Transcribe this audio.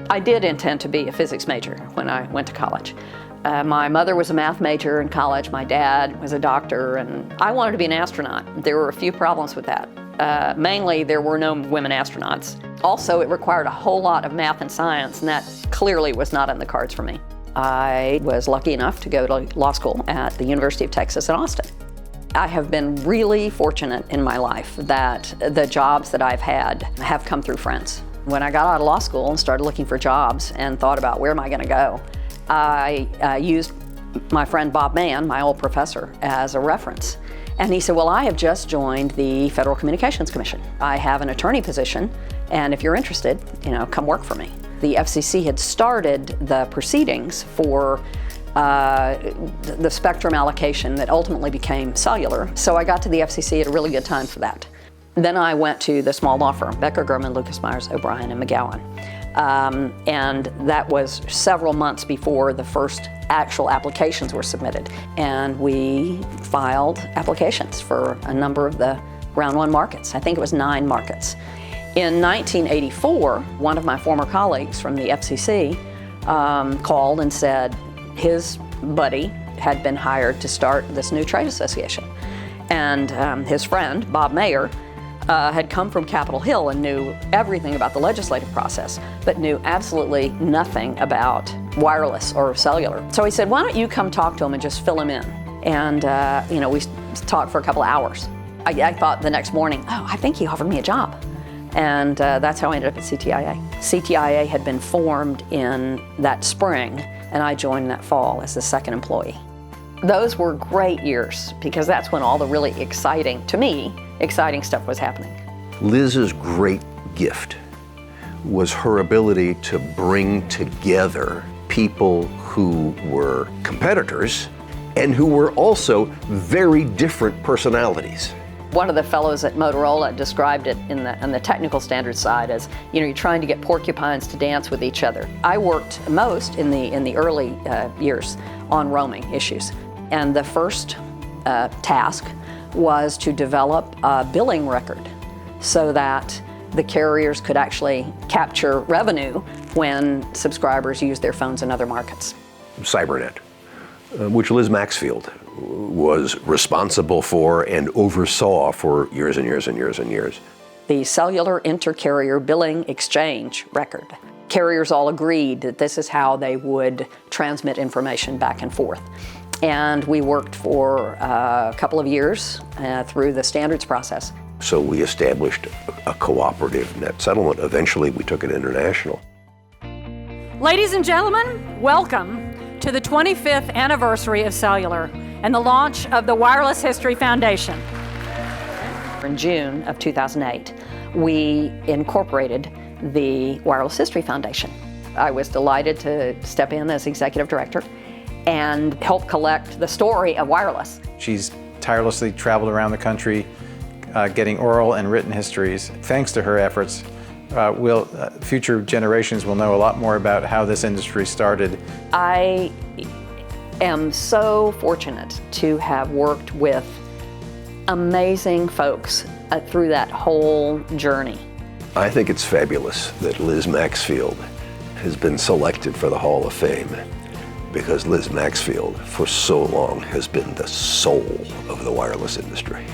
I did intend to be a physics major when I went to college. My mother was a math major in college, my dad was a doctor, and I wanted to be an astronaut. There were a few problems with that. Mainly, there were no women astronauts. Also, it required a whole lot of math and science, and that clearly was not in the cards for me. I was lucky enough to go to law school at the University of Texas in Austin. I have been really fortunate in my life that the jobs that I've had have come through friends. When I got out of law school and started looking for jobs and thought about where am I going to go, I used my friend Bob Mann, my old professor, as a reference. And he said, well, I have just joined the Federal Communications Commission. I have an attorney position, and if you're interested, come work for me. The FCC had started the proceedings for the spectrum allocation that ultimately became cellular. So I got to the FCC at a really good time for that. Then I went to the small law firm, Becker, Gurman, Lucas, Myers, O'Brien, and McGowan. And that was several months before the first actual applications were submitted. And we filed applications for a number of the round one markets. I think it was 9 markets. In 1984, one of my former colleagues from the FCC called and said his buddy had been hired to start this new trade association. And his friend, Bob Mayer, had come from Capitol Hill and knew everything about the legislative process, but knew absolutely nothing about wireless or cellular. So he said, why don't you come talk to him and just fill him in? And we talked for a couple of hours. I thought the next morning, oh, I think he offered me a job. And that's how I ended up at CTIA. CTIA had been formed in that spring, and I joined that fall as the second employee. Those were great years because that's when all the really exciting stuff was happening. Liz's great gift was her ability to bring together people who were competitors and who were also very different personalities. One of the fellows at Motorola described it on the technical standards side as, you're trying to get porcupines to dance with each other. I worked most in the early years on roaming issues. And the first task was to develop a billing record so that the carriers could actually capture revenue when subscribers used their phones in other markets. Cibernet, which Liz Maxfield was responsible for and oversaw for years and years and years and years. The cellular inter-carrier billing exchange record. Carriers all agreed that this is how they would transmit information back and forth. And we worked for a couple of years through the standards process. So we established a cooperative net settlement. Eventually we took it international. Ladies and gentlemen, welcome to the 25th anniversary of cellular and the launch of the Wireless History Foundation. In June of 2008, we incorporated the Wireless History Foundation. I was delighted to step in as executive director and help collect the story of wireless. She's tirelessly traveled around the country getting oral and written histories. Thanks to her efforts, future generations will know a lot more about how this industry started. I am so fortunate to have worked with amazing folks through that whole journey. I think it's fabulous that Liz Maxfield has been selected for the Hall of Fame, because Liz Maxfield for so long has been the soul of the wireless industry.